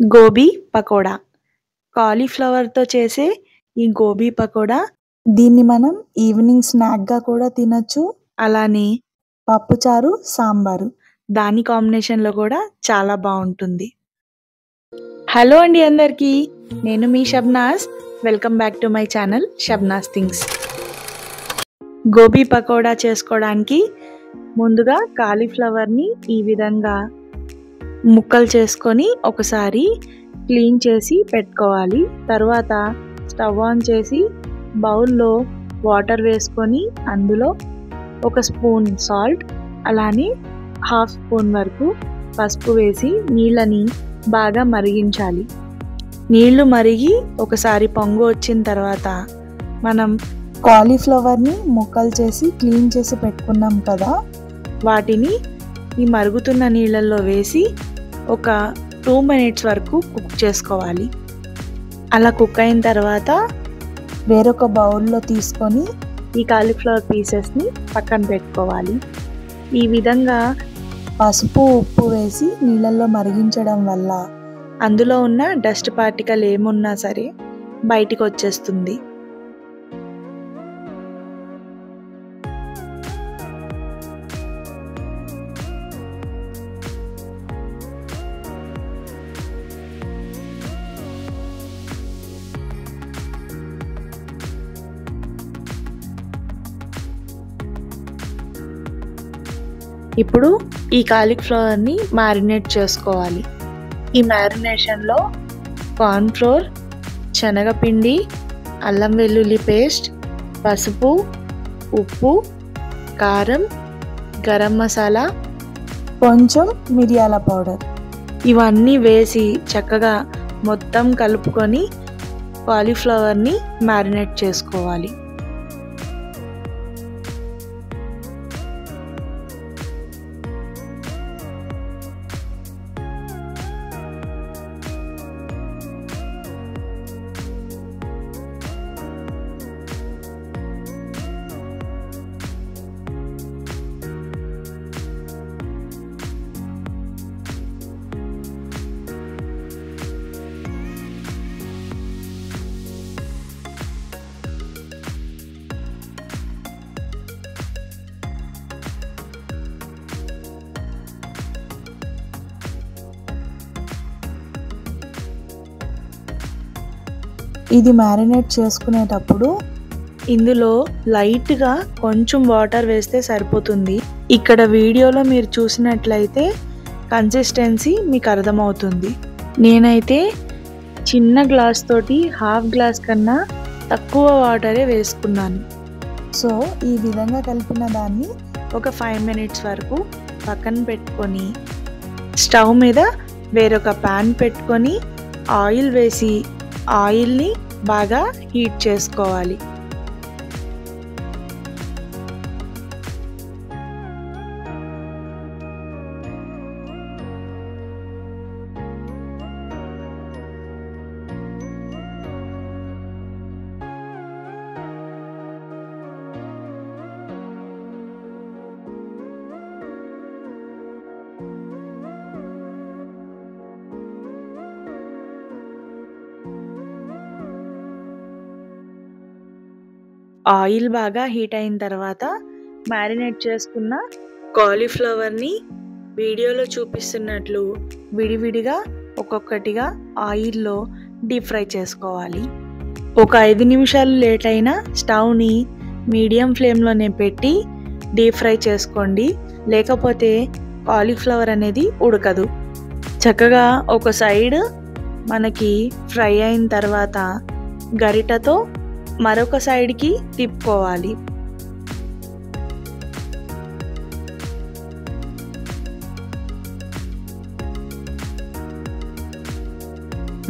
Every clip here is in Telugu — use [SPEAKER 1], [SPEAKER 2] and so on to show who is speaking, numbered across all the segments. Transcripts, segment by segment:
[SPEAKER 1] గోబీ పకోడా. కాలీఫ్లవర్‌తో చేసే ఈ గోబీ పకోడా
[SPEAKER 2] దీన్ని మనం ఈవినింగ్ స్నాక్‌గా కూడా తినొచ్చు.
[SPEAKER 1] అలానే
[SPEAKER 2] పప్పుచారు, సాంబారు.
[SPEAKER 1] దాని కాంబినేషన్‌లో కూడా చాలా బావుంటుంది. హలో అండి అందరికీ. నేను మీ Shabnaz. Welcome back to my channel Shabnaz things. Gobi pakoda చేసుకోవడానికి ముందుగా కాలీఫ్లవర్‌ని ఈ విధంగా ముక్కలు చేసుకొని ఒకసారి క్లీన్ చేసి పెట్టుకోవాలి. తర్వాత స్టవ్ ఆన్ చేసి బౌల్లో వాటర్ వేసుకొని అందులో 1 స్పూన్ సాల్ట్, అలానే 1/2 స్పూన్ వరకు పసుపు వేసి నీళ్ళని బాగా మరిగించాలి. నీళ్లు మరిగి ఒకసారి పొంగు వచ్చిన తర్వాత మనం
[SPEAKER 2] కాలీఫ్లవర్‌ని ముక్కలు చేసి క్లీన్ చేసి పెట్టుకున్నాం కదా,
[SPEAKER 1] వాటిని ఈ మరుగుతున్న నీళ్ళల్లో వేసి ఒక 2 మినిట్స్ వరకు కుక్ చేసుకోవాలి. అలా కుక్ అయిన తర్వాత
[SPEAKER 2] వేరొక బౌల్లో తీసుకొని
[SPEAKER 1] ఈ కాలీఫ్లవర్ పీసెస్ని పక్కన పెట్టుకోవాలి. ఈ విధంగా
[SPEAKER 2] పసుపు, ఉప్పు వేసి నీళ్ళల్లో మరిగించడం వల్ల
[SPEAKER 1] అందులో ఉన్న డస్ట్ పార్టికల్ ఏమున్నా సరే బయటికి వచ్చేస్తుంది. ఇప్పుడు ఈ కాలీఫ్లవర్ని మ్యారినేట్ చేసుకోవాలి. ఈ మ్యారినేషన్లో కార్న్‌ఫ్లోర్, శనగపిండి, అల్లం వెల్లుల్లి పేస్ట్, పసుపు, ఉప్పు, కారం, గరం మసాలా,
[SPEAKER 2] కొంచెం మిరియాల పౌడర్
[SPEAKER 1] ఇవన్నీ వేసి చక్కగా మొత్తం కలుపుకొని కాలీఫ్లవర్ని మ్యారినేట్ చేసుకోవాలి.
[SPEAKER 2] ఇది మ్యారినేట్ చేసుకునేటప్పుడు
[SPEAKER 1] ఇందులో లైట్గా కొంచెం వాటర్ వేస్తే సరిపోతుంది. ఇక్కడ వీడియోలో మీరు చూసినట్లయితే కన్సిస్టెన్సీ మీకు అర్థమవుతుంది. నేనైతే చిన్న గ్లాస్ తోటి 1/2 గ్లాస్ కన్నా తక్కువ వాటరే వేసుకున్నాను.
[SPEAKER 2] సో ఈ విధంగా కలిపిన దాన్ని
[SPEAKER 1] ఒక 5 మినిట్స్ వరకు పక్కన పెట్టుకొని స్టవ్ మీద వేరొక ప్యాన్ పెట్టుకొని ఆయిల్ వేసి ఆయిల్ని బాగా హీట్ చేసుకోవాలి. ఆయిల్ బాగా హీట్ అయిన తర్వాత మ్యారినేట్ చేసుకున్న కాలీఫ్లవర్ని వీడియోలో చూపిస్తున్నట్లు విడివిడిగా ఒక్కొక్కటిగా ఆయిల్లో డీప్ ఫ్రై చేసుకోవాలి. ఒక 5 నిమిషాలు లేట్ అయినా స్టవ్ని మీడియం ఫ్లేమ్లోనే పెట్టి డీప్ ఫ్రై చేసుకోండి, లేకపోతే కాలీఫ్లవర్ అనేది ఉడకదు. చక్కగా ఒక సైడ్ మనకి ఫ్రై అయిన తర్వాత గరిటతో మరొక సైడ్కి తిప్పుకోవాలి.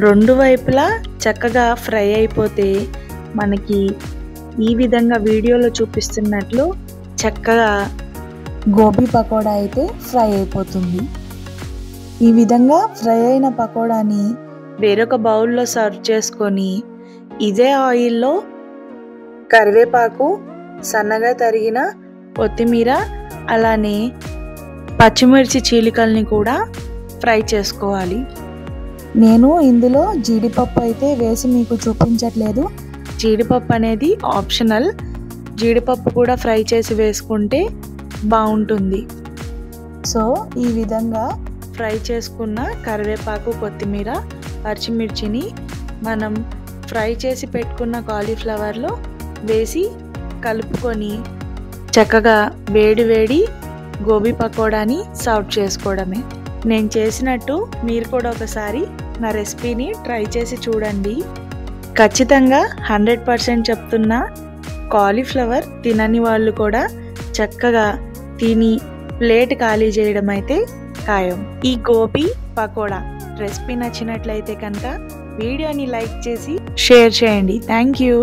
[SPEAKER 1] రెండు వైపులా చక్కగా ఫ్రై అయిపోతే మనకి ఈ విధంగా వీడియోలో చూపిస్తున్నట్లు చక్కగా
[SPEAKER 2] గోబీ పకోడా అయితే ఫ్రై అయిపోతుంది. ఈ విధంగా ఫ్రై అయిన పకోడాని
[SPEAKER 1] వేరొక బౌల్లో సర్వ్ చేసుకొని ఇదే ఆయిల్లో కరివేపాకు, సన్నగా తరిగిన కొత్తిమీర, అలానే పచ్చిమిర్చి చీలికల్ని కూడా ఫ్రై చేసుకోవాలి.
[SPEAKER 2] నేను ఇందులో జీడిపప్పు అయితే వేసి మీకు చూపించట్లేదు.
[SPEAKER 1] జీడిపప్పు అనేది ఆప్షనల్. జీడిపప్పు కూడా ఫ్రై చేసి వేసుకుంటే బాగుంటుంది.
[SPEAKER 2] సో ఈ విధంగా
[SPEAKER 1] ఫ్రై చేసుకున్న కరివేపాకు, కొత్తిమీర, పచ్చిమిర్చిని మనం ఫ్రై చేసి పెట్టుకున్న కాలీఫ్లవర్లో వేసి కలుపుకొని చక్కగా వేడి వేడి గోబీ పకోడాని సర్వ్ చేసుకోవడమే. నేను చేసినట్టు మీరు కూడా ఒకసారి నా రెసిపీని ట్రై చేసి చూడండి. ఖచ్చితంగా 100% చెప్తున్నా, కాలీఫ్లవర్ తినని వాళ్ళు కూడా చక్కగా తిని ప్లేట్ ఖాళీ చేయడం అయితే ఖాయం. ఈ గోబీ పకోడా రెసిపీ నచ్చినట్లయితే కనుక వీడియోని లైక్ చేసి షేర్ చేయండి. Thank you.